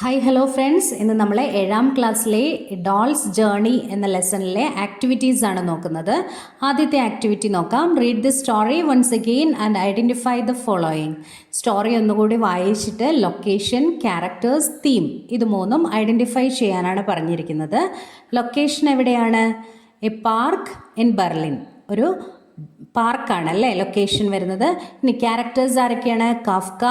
Hi hello friends, ഇന്ന് നമ്മൾ 7ാം ക്ലാസ്സിലെ ഡോൾസ് ജേർണി എന്ന ലെസണിലെ ആക്ടിവിറ്റീസ് ആണ് നോക്കുന്നത്. ആദ്യത്തെ ആക്ടിവിറ്റി നോക്കാം. Read the story once again and identify the following. Story ഒന്നുകൂടി വായിച്ചിട്ട് ലൊക്കേഷൻ, ക്യാരക്ടേഴ്സ്, തീം ഇത് മൂന്നും ഐഡൻറ്റിഫൈ ചെയ്യാനാണ് പറഞ്ഞിരിക്കുന്നത്. ലൊക്കേഷൻ എവിടെയാണ്? A park in Berlin. ഒരു പാർക്കാണ് അല്ലേ ലൊക്കേഷൻ വരുന്നത്. ഇനി ക്യാരക്ടേഴ്സ് ആരൊക്കെയാണ്? കാഫ്ക,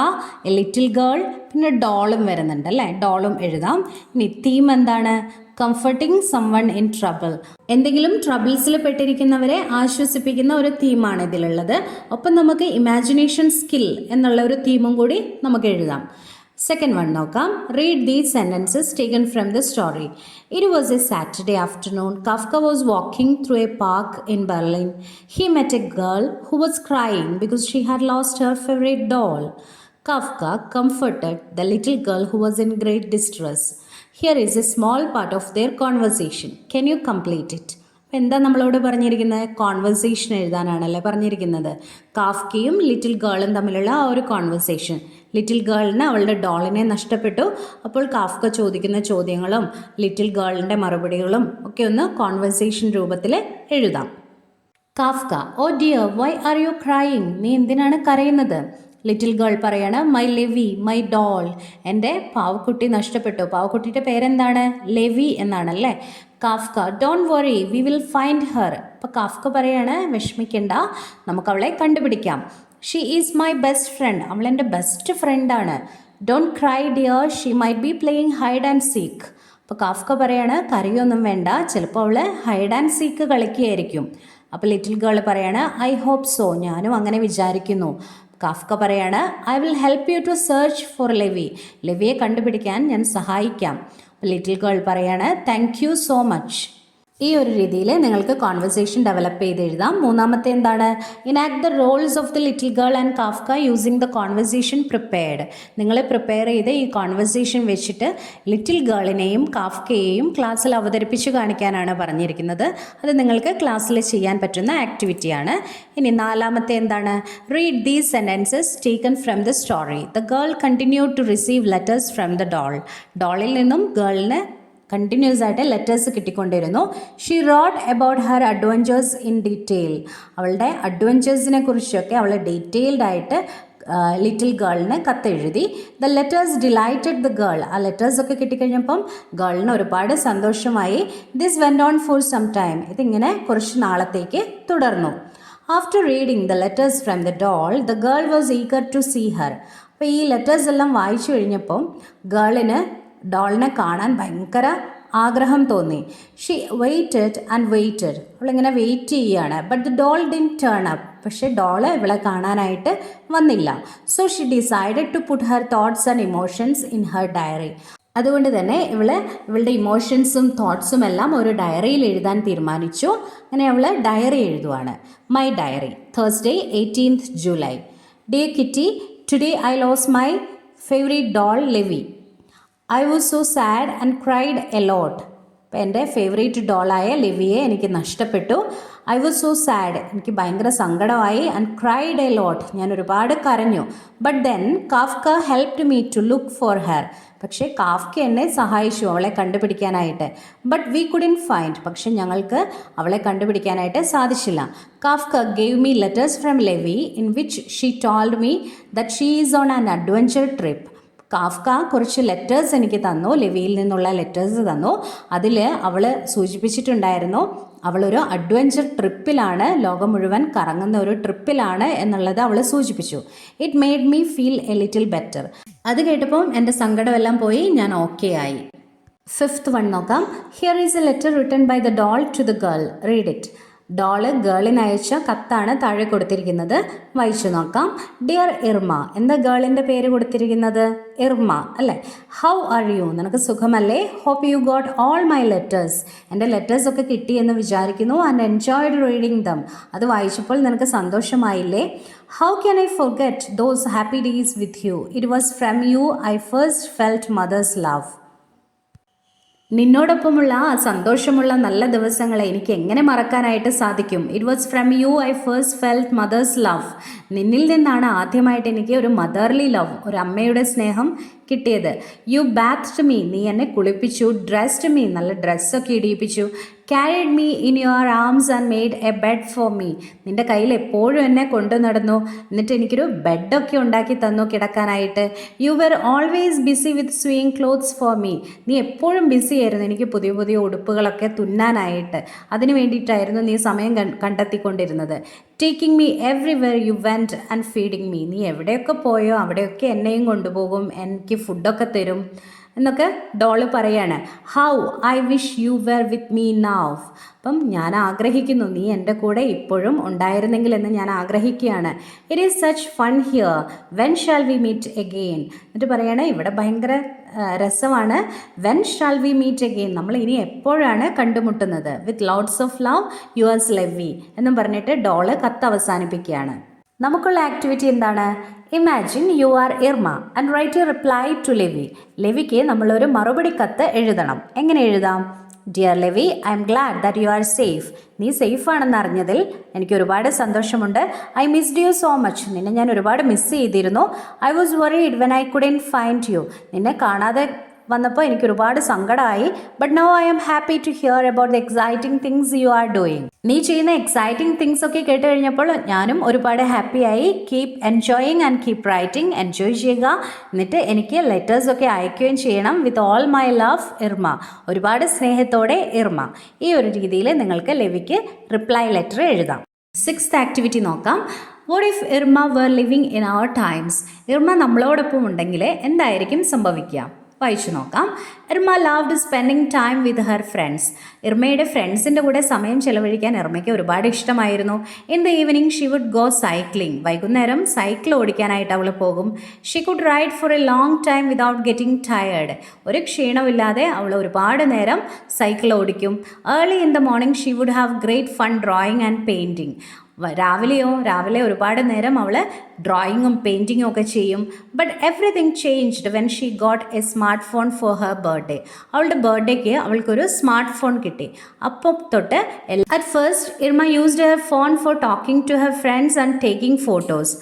എ ലിറ്റിൽ ഗേൾ, പിന്നെ ഡോളും വരുന്നുണ്ട് അല്ലേ, ഡോളും എഴുതാം. ഇനി തീം എന്താണ്? Comforting someone in trouble. എന്തെങ്കിലും ട്രബിൾസിൽ പെട്ടിരിക്കുന്നവരെ ആശ്വസിപ്പിക്കുന്ന ഒരു തീമാണ് ഇതിലുള്ളത്. ഒപ്പം നമുക്ക് ഇമാജിനേഷൻ സ്കിൽ എന്നുള്ള ഒരു തീമും കൂടി നമുക്ക് എഴുതാം. സെക്കൻഡ് വൺ നോക്കാം. Read these sentences taken from the story. It was A Saturday afternoon. Kafka was walking through a park in Berlin. He met a girl who was crying because she had lost her favorite doll. Kafka comforted the little girl who was in great distress. Here is a small part of their conversation. Can you complete it? എന്താ നമ്മളോട് പറഞ്ഞിരിക്കുന്നത്? Conversation എഴുതാനാണല്ലേ പറഞ്ഞിരിക്കുന്നത്. കാഫ്കയും little ഗേളും തമ്മിലുള്ള ആ ഒരു conversation. Little ഗേളിന് അവളുടെ ഡോളിനെ നഷ്ടപ്പെട്ടു. അപ്പോൾ കാഫ്ക ചോദിക്കുന്ന ചോദ്യങ്ങളും ലിറ്റിൽ ഗേളിൻ്റെ മറുപടികളും ഒക്കെ ഒന്ന് കോൺവെർസേഷൻ രൂപത്തിൽ എഴുതാം. Kafka: oh dear, why are you crying? നീ എന്തിനാണ് കരയുന്നത്? ലിറ്റിൽ ഗേൾ പറയാണ്, മൈ ലെവി, മൈ ഡോൾ. എൻ്റെ പാവക്കുട്ടി നഷ്ടപ്പെട്ടു. പാവക്കുട്ടിയുടെ പേരെന്താണ്? ലെവി എന്നാണല്ലേ. Kafka: don't worry, we will find her. അപ്പോൾ കാഫ്ക പറയാണ്, വിഷമിക്കണ്ട, നമുക്ക് അവളെ കണ്ടുപിടിക്കാം. She is my best friend. അവൾ എൻ്റെ ബെസ്റ്റ് ഫ്രണ്ടാണ്. Don't cry dear, she might be playing hide and seek. അപ്പോൾ കാഫ്ക പറയാണ്, കരയൊന്നും വേണ്ട, ചിലപ്പോൾ അവൾ ഹൈഡ് ആൻഡ് സീക്ക് കളിക്കുകയായിരിക്കും. അപ്പോൾ ലിറ്റിൽ ഗേൾ പറയാണ്, ഐ ഹോപ്പ് സോ, ഞാനും അങ്ങനെ വിചാരിക്കുന്നു. കാഫ്ക പറയാണ്, I will help you to search for Levi. ലെവിയെ കണ്ടുപിടിക്കാൻ ഞാൻ സഹായിക്കാം. ലിറ്റിൽ ഗേൾ പറയാണ്, താങ്ക് യു സോ മച്ച്. ഈ ഒരു രീതിയിൽ നിങ്ങൾക്ക് കോൺവെർസേഷൻ ഡെവലപ്പ് ചെയ്ത് എഴുതാം. മൂന്നാമത്തെ എന്താണ്? Enact the Rolls of the little girl and Kafka using the conversation prepared. നിങ്ങൾ പ്രിപ്പയർ ചെയ്ത് ഈ കോൺവെർസേഷൻ വെച്ചിട്ട് ലിറ്റിൽ ഗേളിനെയും കാഫ്കയെയും ക്ലാസ്സിൽ അവതരിപ്പിച്ച് കാണിക്കാനാണ് പറഞ്ഞിരിക്കുന്നത്. അത് നിങ്ങൾക്ക് ക്ലാസ്സിൽ ചെയ്യാൻ പറ്റുന്ന ആക്ടിവിറ്റിയാണ്. ഇനി നാലാമത്തെ എന്താണ്? Read these sentences taken from the story. The girl continued to receive letters from the doll. ഡോളിൽ നിന്നും ഗേളിന് കണ്ടിന്യൂസ് ആയിട്ട് ലെറ്റേഴ്സ് കിട്ടിക്കൊണ്ടിരുന്നു. She wrote about her adventures in detail. അവളുടെ അഡ്വഞ്ചേഴ്സിനെ കുറിച്ചൊക്കെ അവൾ ഡീറ്റെയിൽഡ് ആയിട്ട് ലിറ്റിൽ ഗേളിന് കത്തെഴുതി. The letters delighted the girl. ആ ലെറ്റേഴ്സൊക്കെ കിട്ടിക്കഴിഞ്ഞപ്പം ഗേളിന് ഒരുപാട് സന്തോഷമായി. This went on for some time. ഇതിങ്ങനെ കുറച്ച് നാളത്തേക്ക് തുടർന്നു. After reading the letters from the doll, the girl was eager to see her. അപ്പോൾ ഈ ലെറ്റേഴ്സ് എല്ലാം വായിച്ചു കഴിഞ്ഞപ്പം ഗേളിന് ഡോളിനെ കാണാൻ ഭയങ്കര ആഗ്രഹം തോന്നി. She waited and waited. അവളിങ്ങനെ വെയിറ്റ് ചെയ്യുകയാണ്. But the doll didn't turn up. പക്ഷേ ഡോള് ഇവളെ കാണാനായിട്ട് വന്നില്ല. So she decided to put her thoughts and emotions in her diary. അതുകൊണ്ട് തന്നെ ഇവളുടെ ഇമോഷൻസും തോട്ട്സും എല്ലാം ഒരു ഡയറിയിൽ എഴുതാൻ തീരുമാനിച്ചു. അങ്ങനെ അവൾ ഡയറി എഴുതുവാണ്. My diary, Thursday 18th July. Dear Kitty, today I lose my favourite doll Levi. I was so sad and cried a lot. അപ്പോൾ എൻ്റെ ഫേവറേറ്റ് ഡോളായ ലെവിയെ എനിക്ക് നഷ്ടപ്പെട്ടു. ഐ വാസ് സോ സാഡ്, എനിക്ക് ഭയങ്കര സങ്കടമായി. ആൻഡ് ക്രൈഡ് എ ലോട്ട്, ഞാൻ ഒരുപാട് കരഞ്ഞു. But then Kafka helped me to look for her. പക്ഷേ കാഫ്ക എന്നെ സഹായിച്ചു അവളെ കണ്ടുപിടിക്കാനായിട്ട്. ബട്ട് വി കുഡിൻ ഫൈൻഡ്, പക്ഷെ ഞങ്ങൾക്ക് അവളെ കണ്ടുപിടിക്കാനായിട്ട് സാധിച്ചില്ല. Kafka gave me letters from Levi in which she told me that she is on an adventure trip. Kafka കുറച്ച് ലെറ്റേഴ്സ് എനിക്ക് തന്നു, ലെവിയിൽ നിന്നുള്ള ലെറ്റേഴ്സ് തന്നു. അതിൽ അവൾ സൂചിപ്പിച്ചിട്ടുണ്ടായിരുന്നു അവളൊരു അഡ്വഞ്ചർ ട്രിപ്പിലാണ്, ലോകം മുഴുവൻ കറങ്ങുന്ന ഒരു ട്രിപ്പിലാണ് എന്നുള്ളത് അവൾ സൂചിപ്പിച്ചു. It made me feel a little better. അത് കേട്ടപ്പോൾ എൻ്റെ സങ്കടമെല്ലാം പോയി, ഞാൻ ഓക്കെ ആയി. ഫിഫ്ത്ത് വൺ നോക്കാം. Here is a letter written by the doll to the girl. Read it. Doll ഗേളിന് അയച്ച കത്താണ് താഴെ കൊടുത്തിരിക്കുന്നത്. വായിച്ചു നോക്കാം. Dear Irma. എന്താ ഗേളിൻ്റെ പേര് കൊടുത്തിരിക്കുന്നത്? ഇർമ അല്ലേ. How are you? നിനക്ക് സുഖമല്ലേ? Hope you got all my letters. എൻ്റെ ലെറ്റേഴ്സൊക്കെ കിട്ടിയെന്ന് വിചാരിക്കുന്നു. And enjoyed reading dum. അത് വായിച്ചപ്പോൾ നിനക്ക് സന്തോഷമായില്ലേ? How can I forget those happy days with you? It was from you I first felt mother's love. നിന്നോടൊപ്പമുള്ള ആ സന്തോഷമുള്ള നല്ല ദിവസങ്ങളെ എനിക്ക് എങ്ങനെ മറക്കാനായിട്ട് സാധിക്കും? It was from you I first felt mother's love. നിന്നിൽ നിന്നാണ് ആദ്യമായിട്ട് എനിക്ക് ഒരു മദർലി ലവ്, ഒരു അമ്മയുടെ സ്നേഹം കിട്ടിയത്. യു ബാത്ത്ഡ് മീ, നീ എന്നെ കുളിപ്പിച്ചു. ഡ്രസ്ഡ് മീ, നല്ല ഡ്രസ്സൊക്കെ ഇടിയിപ്പിച്ചു. Carried me in your arms and made a bed for me, നിൻ്റെ കയ്യിൽ എപ്പോഴും എന്നെ കൊണ്ടു നടന്നു, എന്നിട്ട് എനിക്കൊരു ബെഡൊക്കെ ഉണ്ടാക്കി തന്നു കിടക്കാനായിട്ട്. You were always busy with sewing clothes for me, നീ എപ്പോഴും ബിസി ആയിരുന്നു എനിക്ക് പുതിയ പുതിയ ഉടുപ്പുകളൊക്കെ തുന്നാനായിട്ട്, അതിന് വേണ്ടിയിട്ടായിരുന്നു നീ സമയം കണ്ടെത്തിക്കൊണ്ടിരുന്നത്. Taking me everywhere you went and feeding me, നീ എവിടെയൊക്കെ പോയോ അവിടെയൊക്കെ എന്നെയും കൊണ്ടുപോകും, എനിക്ക് ഫുഡൊക്കെ തരും എന്നൊക്കെ ഡോള് പറയാണ്. How I wish you were with me now, അപ്പം ഞാൻ ആഗ്രഹിക്കുന്നു നീ എൻ്റെ കൂടെ ഇപ്പോഴും ഉണ്ടായിരുന്നെങ്കിൽ എന്ന് ഞാൻ ആഗ്രഹിക്കുകയാണ്. It is such fun here, when shall we meet again, എന്നിട്ട് പറയാണ് ഇവിടെ ഭയങ്കര രസമാണ്. When shall we meet again, നമ്മൾ ഇനി എപ്പോഴാണ് കണ്ടുമുട്ടുന്നത്. With lots of love yours Levi എന്നും പറഞ്ഞിട്ട് ഡോള് കത്ത് അവസാനിപ്പിക്കുകയാണ്. നമുക്കുള്ള ആക്ടിവിറ്റി എന്താണ്? Imagine you are Irma and write a reply to Levi. ലെവിക്ക് നമ്മളൊരു മറുപടി കത്ത് എഴുതണം. എങ്ങനെ എഴുതാം? Dear Levi, I am glad that you are safe, നീ സേഫ് ആണെന്ന് അറിഞ്ഞതിൽ എനിക്ക് ഒരുപാട് സന്തോഷമുണ്ട്. I missed you so much, നിന്നെ ഞാൻ ഒരുപാട് മിസ് ചെയ്തിരുന്നു. I was worried when I couldn't find you, നിന്നെ കാണാതെ വന്നപ്പോൾ എനിക്ക് ഒരുപാട് സങ്കടമായി. But now I am happy to hear about the exciting things you are doing, നീ ചെയ്യുന്ന എക്സൈറ്റിംഗ് തിങ്സ് ഒക്കെ കേട്ട് കഴിഞ്ഞപ്പോൾ ഞാനും ഒരുപാട് ഹാപ്പിയായി. Keep enjoying and keep writing, enjoy ചെയ്യുക, എന്നിട്ട് എനിക്ക് ലെറ്റേഴ്സൊക്കെ അയക്കുകയും ചെയ്യണം. With all my love Irma, ഒരുപാട് സ്നേഹത്തോടെ ഇർമ. ഈ ഒരു രീതിയിൽ നിങ്ങൾക്ക് ലെവിക്ക് റിപ്ലൈ ലെറ്റർ എഴുതാം. 6th ആക്ടിവിറ്റി നോക്കാം. What if Irma were living in our times, ഇർമ നമ്മളോടൊപ്പം ഉണ്ടെങ്കിൽ എന്തായിരിക്കും സംഭവിക്കുക? വായിച്ചു നോക്കാം. Irma loved spending time with her friends, ഇർമയുടെ ഫ്രണ്ട്സിൻ്റെ കൂടെ സമയം ചെലവഴിക്കാൻ ഇർമയ്ക്ക് ഒരുപാട് ഇഷ്ടമായിരുന്നു. In the evening she would go cycling, വൈകുന്നേരം സൈക്കിൾ ഓടിക്കാനായിട്ട് അവൾ പോകും. She could ride for a long time without getting tired, ഒരു ക്ഷീണമില്ലാതെ അവൾ ഒരുപാട് നേരം സൈക്കിൾ ഓടിക്കും. Early in the morning she would have great fun drawing and painting, രാവിലെ ഒരുപാട് നേരം അവൾ ഡ്രോയിങ്ങും പെയിൻറ്റിങ്ങും ഒക്കെ ചെയ്യും. But everything changed when she got a smartphone for her birthday, അവളുടെ ബർത്ത്ഡേക്ക് അവൾക്കൊരു സ്മാർട്ട് ഫോൺ കിട്ടി. അപ്പം തൊട്ട് at first Irma used her phone for talking to her friends and taking photos,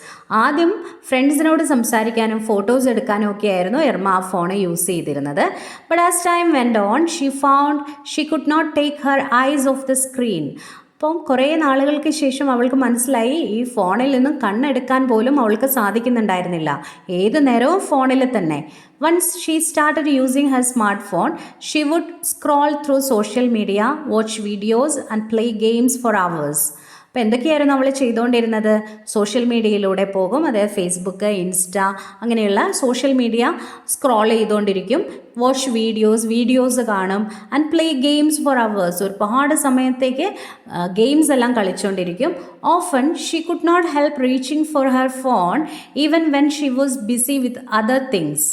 ആദ്യം ഫ്രണ്ട്സിനോട് സംസാരിക്കാനും ഫോട്ടോസ് എടുക്കാനും ഒക്കെ ആയിരുന്നു ഇർമ ആ ഫോൺ യൂസ് ചെയ്തിരുന്നത്. But as time went on she found she could not take her eyes off the screen, അപ്പം കുറേ നാളുകൾക്ക് ശേഷം അവൾക്ക് മനസ്സിലായി ഈ ഫോണിൽ നിന്നും കണ്ണെടുക്കാൻ പോലും അവൾക്ക് സാധിക്കുന്നുണ്ടായിരുന്നില്ല, ഏതു നേരവും ഫോണിൽ തന്നെ. Once she started using her smartphone she would scroll through social media, watch videos and play games for hours. അപ്പോൾ എന്തൊക്കെയായിരുന്നു അവൾ ചെയ്തുകൊണ്ടിരുന്നത്? സോഷ്യൽ മീഡിയയിലൂടെ പോകും, അതായത് ഫേസ്ബുക്ക്, ഇൻസ്റ്റ അങ്ങനെയുള്ള സോഷ്യൽ മീഡിയ സ്ക്രോൾ ചെയ്തുകൊണ്ടിരിക്കും, വാച്ച് വീഡിയോസ് കാണും, and play games for hours, ഒരുപാട് സമയത്തേക്ക് ഗെയിംസ് എല്ലാം കളിച്ചുകൊണ്ടിരിക്കും. Often she could not help reaching for her phone even when she was busy with other things,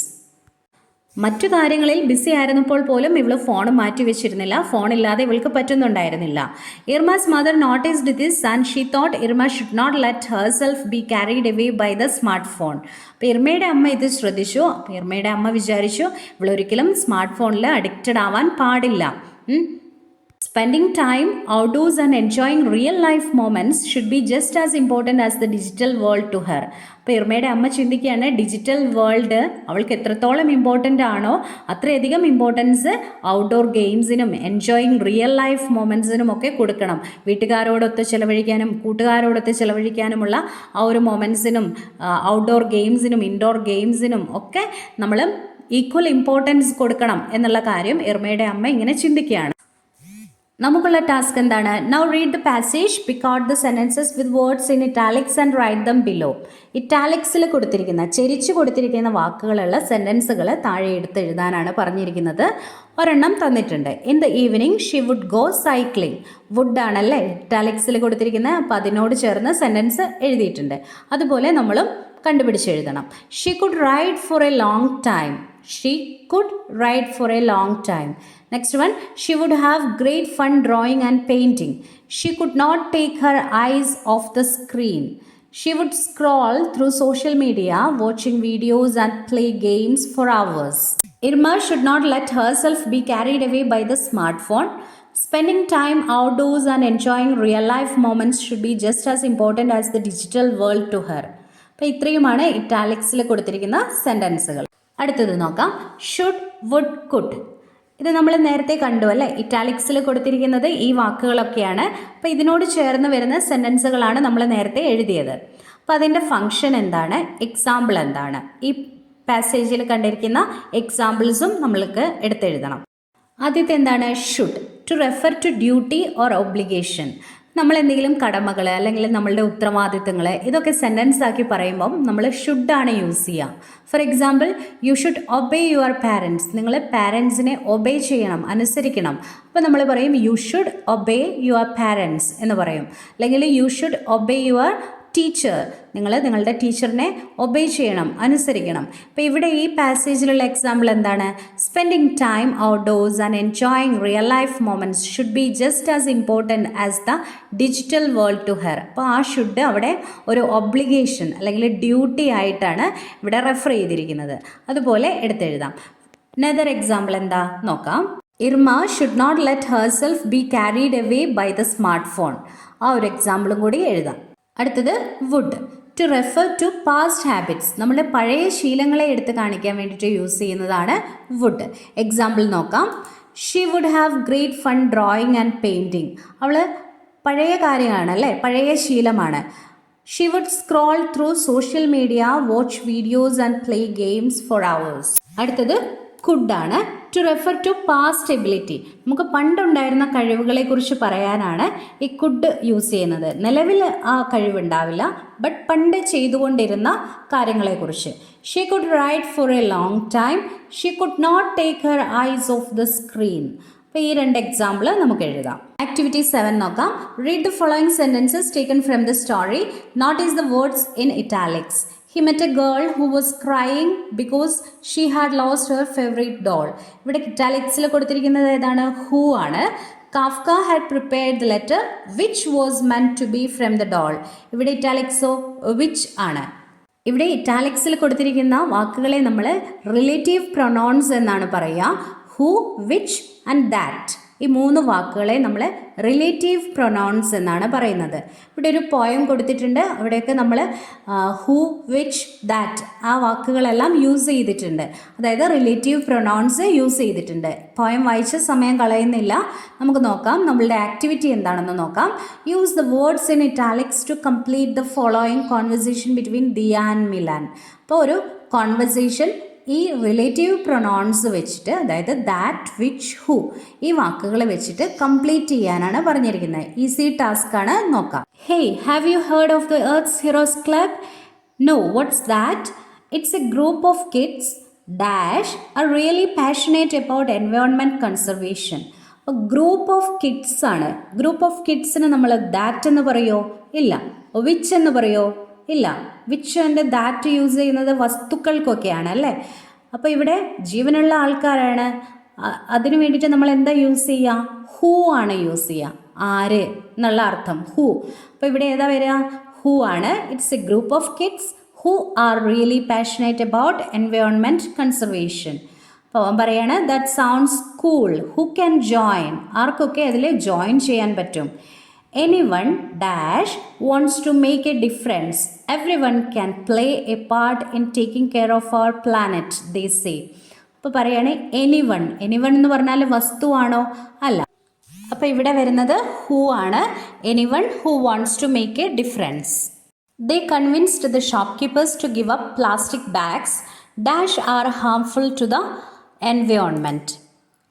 മറ്റു കാര്യങ്ങളിൽ ബിസി ആയിരുന്നപ്പോൾ പോലും ഇവൾ ഫോൺ മാറ്റി വെച്ചിരുന്നില്ല, ഫോണില്ലാതെ ഇവൾക്ക് പറ്റുന്നുണ്ടായിരുന്നില്ല. Irma's mother noticed this and she thought Irma should not let herself be carried away by the smartphone. അപ്പോൾ ഇർമയുടെ അമ്മ ഇത് ശ്രദ്ധിച്ചു. അപ്പോൾ ഇർമയുടെ അമ്മ വിചാരിച്ചു ഇവളൊരിക്കലും സ്മാർട്ട് ഫോണിൽ അഡിക്റ്റഡ് ആവാൻ പാടില്ല. Spending time outdoors and enjoying real life moments should be just as important as the digital world to her. അപ്പോൾ ഇർമയുടെ അമ്മ ചിന്തിക്കുകയാണ് ഡിജിറ്റൽ വേൾഡ് അവൾക്ക് എത്രത്തോളം ഇമ്പോർട്ടൻ്റ് ആണോ അത്രയധികം ഇമ്പോർട്ടൻസ് ഔട്ട്ഡോർ ഗെയിംസിനും എൻജോയിങ് റിയൽ ലൈഫ് മൊമെൻറ്റ്സിനും ഒക്കെ കൊടുക്കണം. വീട്ടുകാരോടൊത്ത് ചിലവഴിക്കാനും കൂട്ടുകാരോടൊത്ത് ചിലവഴിക്കാനുമുള്ള ആ ഒരു മൊമെൻറ്റ്സിനും ഔട്ട്ഡോർ ഗെയിംസിനും ഇൻഡോർ ഗെയിംസിനും ഒക്കെ നമ്മൾ ഈക്വൽ ഇമ്പോർട്ടൻസ് കൊടുക്കണം എന്നുള്ള കാര്യം ഇർമയുടെ അമ്മ ഇങ്ങനെ ചിന്തിക്കുകയാണ്. നമുക്കുള്ള ടാസ്ക് എന്താണ്? Now read the passage, pick out the sentences with words in italics and write them below. ഇറ്റാലിക്സിൽ കൊടുത്തിരിക്കുന്ന ചെരിച്ചു കൊടുത്തിരിക്കുന്ന വാക്കുകളുള്ള സെൻറ്റൻസുകൾ താഴെ എടുത്ത് എഴുതാനാണ് പറഞ്ഞിരിക്കുന്നത്. ഒരെണ്ണം തന്നിട്ടുണ്ട്. In the evening she would go cycling. Would ആണല്ലേ ഇറ്റാലിക്സിൽ കൊടുത്തിരിക്കുന്നത്, അപ്പോൾ അതിനോട് ചേർന്ന് സെൻറ്റൻസ് എഴുതിയിട്ടുണ്ട്. അതുപോലെ നമ്മളും കണ്ടുപിടിച്ചെഴുതണം. She could ride for a long time. She could ride for a long time. Next one, she would have great fun drawing and painting. She could not take her eyes off the screen. She would scroll through social media, watching videos and play games for hours. Irma should not let herself be carried away by the smartphone. Spending time outdoors and enjoying real life moments should be just as important as the digital world to her. അപ്പോൾ ഇത്രയുമാണ് ഇറ്റാലിക്സിൽ കൊടുത്തിരിക്കുന്ന സെൻറ്റൻസുകൾ. അടുത്തത് നോക്കാം. Should, would, could. ഇത് നമ്മൾ നേരത്തെ കണ്ടു അല്ലേ. ഇറ്റാലിക്സിൽ കൊടുത്തിരിക്കുന്നത് ഈ വാക്കുകളൊക്കെയാണ്. അപ്പോൾ ഇതിനോട് ചേർന്ന് വരുന്ന സെൻറ്റൻസുകളാണ് നമ്മൾ നേരത്തെ എഴുതിയത്. അപ്പോൾ അതിൻ്റെ ഫങ്ഷൻ എന്താണ്, എക്സാമ്പിൾ എന്താണ്, ഈ പാസേജിൽ കണ്ടിരിക്കുന്ന എക്സാമ്പിൾസും നമ്മൾക്ക് എടുത്തെഴുതണം. ആദ്യത്തെ എന്താണ്, should. To refer to duty or obligation. നമ്മൾ എന്തെങ്കിലും കടമകൾ അല്ലെങ്കിൽ നമ്മളുടെ ഉത്തരവാദിത്തങ്ങൾ ഇതൊക്കെ സെൻറ്റൻസ് ആക്കി പറയുമ്പം നമ്മൾ ഷുഡാണ് യൂസ് ചെയ്യുക. For example, you should obey your parents. നിങ്ങൾ പാരൻസിനെ ഒബേ ചെയ്യണം, അനുസരിക്കണം. അപ്പോൾ നമ്മൾ പറയും you should obey your parents എന്ന് പറയും. അല്ലെങ്കിൽ you should obey your teacher. നിങ്ങൾ നിങ്ങളുടെ ടീച്ചറിനെ ഒബേ ചെയ്യണം, അനുസരിക്കണം. അപ്പോൾ ഇവിടെ ഈ പാസേജിലുള്ള എക്സാമ്പിൾ എന്താണ്, spending time outdoors and enjoying real life moments should be just as important as the digital world to her. അപ്പോൾ ആ ഷുഡ് അവിടെ ഒരു ഒബ്ലിഗേഷൻ അല്ലെങ്കിൽ ഡ്യൂട്ടി ആയിട്ടാണ് ഇവിടെ റെഫർ ചെയ്തിരിക്കുന്നത്. അതുപോലെ എടുത്തെഴുതാം. നെതർ എക്സാമ്പിൾ എന്താ നോക്കാം. Irma should not let herself be carried away by the smartphone. ആ ഒരു എക്സാമ്പിളും കൂടി എഴുതാം. അടുത്തത് would. To refer to past habits. നമ്മുടെ പഴയ ശീലങ്ങളെ എടുത്ത് കാണിക്കാൻ വേണ്ടിയിട്ട് യൂസ് ചെയ്യുന്നതാണ് വുഡ്. എക്സാമ്പിൾ നോക്കാം. She would have great fun drawing and painting. അവൾ പഴയ കാര്യമാണ് അല്ലേ, പഴയ ശീലമാണ്. She would scroll through social media, watch videos and play games for hours. അടുത്തത് കുഡാണ്. To refer to past ability. നമുക്ക് പണ്ടുണ്ടായിരുന്ന കഴിവുകളെ കുറിച്ച് പറയാനാണ് ഈ കുഡ് യൂസ് ചെയ്യുന്നത്. നിലവിൽ ആ കഴിവുണ്ടാവില്ല, ബട്ട് പണ്ട് ചെയ്തുകൊണ്ടിരുന്ന കാര്യങ്ങളെക്കുറിച്ച്. She could ride for a long time. She could not take her eyes off the screen. അപ്പോൾ ഈ രണ്ട് എക്സാമ്പിൾ നമുക്ക് എഴുതാം. ആക്ടിവിറ്റി 7 നോക്കാം. Read the following sentences taken from the story. Notice the words in italics. He met a girl who was crying because she had lost her favorite doll. ഇവിടെ ഇറ്റാലിക്സിൽ കൊടുത്തിരിക്കുന്നത് ഏതാണ്, who ആണ്. Kafka had prepared the letter which was meant to be from the doll. ഇവിടെ ഇറ്റാലിക്സോ which ആണ്. ഇവിടെ ഇറ്റാലിക്സിൽ കൊടുത്തിരിക്കുന്ന വാക്കുകളെ നമ്മൾ റിലേറ്റീവ് പ്രൊനൗൺസ് എന്നാണ് പറയുക. Who, which and that. ഈ 3 വാക്കുകളെ നമ്മൾ റിലേറ്റീവ് പ്രൊനൗൺസ് എന്നാണ് പറയുന്നത്. ഇവിടെ ഒരു പോയം കൊടുത്തിട്ടുണ്ട്. അവിടെയൊക്കെ നമ്മൾ ഹൂ, വിച്ച്, ദാറ്റ് ആ വാക്കുകളെല്ലാം യൂസ് ചെയ്തിട്ടുണ്ട്. അതായത് റിലേറ്റീവ് പ്രൊനൗൺസ് യൂസ് ചെയ്തിട്ടുണ്ട്. പോയം വായിച്ച സമയം കളയുന്നില്ല. നമുക്ക് നോക്കാം നമ്മളുടെ ആക്ടിവിറ്റി എന്താണെന്ന് നോക്കാം. Use the words in italics to complete the following conversation between Diya and Milan. അപ്പോൾ ഒരു കോൺവെർസേഷൻ ഈ റിലേറ്റീവ് പ്രൊനൗൺസ് വെച്ചിട്ട്, അതായത് ദാറ്റ്, വിച്ച്, ഹൂ ഈ വാക്കുകൾ വെച്ചിട്ട് കംപ്ലീറ്റ് ചെയ്യാനാണ് പറഞ്ഞിരിക്കുന്നത്. ഈസി ടാസ്ക് ആണ്, നോക്കാം. Hey, have you heard of the Earth Heroes Club? No, what's that? It's a group of kids dash are really passionate about environment conservation. അപ്പോൾ ഗ്രൂപ്പ് ഓഫ് കിഡ്സ് ആണ്. Group of കിഡ്സിന് നമ്മൾ that എന്ന് പറയുമോ? ഇല്ല. Which എന്ന് പറയുമോ? ഇല്ല. വിച്ച് ആൻഡ് ദാറ്റ് യൂസ് ചെയ്യുന്നത് വസ്തുക്കൾക്കൊക്കെയാണ് അല്ലേ. അപ്പോൾ ഇവിടെ ജീവനുള്ള ആൾക്കാരാണ്. അതിനു വേണ്ടിയിട്ട് നമ്മൾ എന്താ യൂസ് ചെയ്യുക? ഹൂ ആണ് യൂസ് ചെയ്യുക. ആര് എന്നുള്ള അർത്ഥം ഹൂ. അപ്പോൾ ഇവിടെ ഏതാ വരിക? ഹൂ ആണ്. It's a group of kids who are really passionate about environment conservation. അപ്പോൾ അവൻ പറയാണ് that sounds cool, who can join. ആർക്കൊക്കെ അതിൽ ജോയിൻ ചെയ്യാൻ പറ്റും? Anyone dash wants to make a difference. Everyone can play a part in taking care of our planet, they say. അപ്പോൾ പറയാണ് anyone. Anyone എന്ന് പറഞ്ഞാൽ വസ്തുവാണോ? അല്ല. അപ്പോൾ ഇവിടെ വരുന്നത് ഹൂ ആണ്. Anyone who wants to make a difference. They convinced the shopkeepers to give up plastic bags dash are harmful to the environment.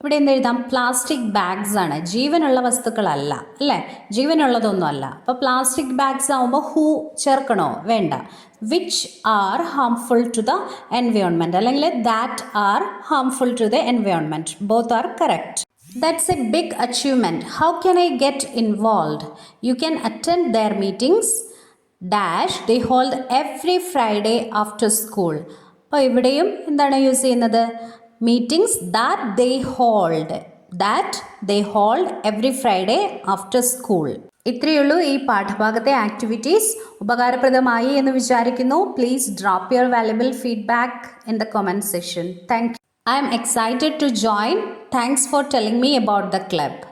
ഇവിടെ എന്തെഴുതാം? പ്ലാസ്റ്റിക് ബാഗ്സ് ആണ്. ജീവനുള്ള വസ്തുക്കളല്ല അല്ലേ, ജീവനുള്ളതൊന്നും അല്ല. അപ്പോൾ പ്ലാസ്റ്റിക് ബാഗ്സ് ആകുമ്പോൾ ഹൂ ചേർക്കണോ? വേണ്ട. Which are harmful to the environment അല്ലെങ്കിൽ that are harmful to the environment. Both are correct. That's a big achievement. How can I get involved? You can attend their meetings dash they hold every Friday after school. അപ്പോൾ ഇവിടെയും എന്താണ് use ചെയ്യുന്നത്? Meetings that they hold every Friday after school. ഇത്രയുള്ളൂ ഈ പാഠഭാഗത്തെ activities. ഉപകാരപ്രദമായി എന്ന് വിചാരിക്കുന്നു. Please drop your valuable feedback in the comment section. Thank you. I am excited to join. Thanks for telling me about the club.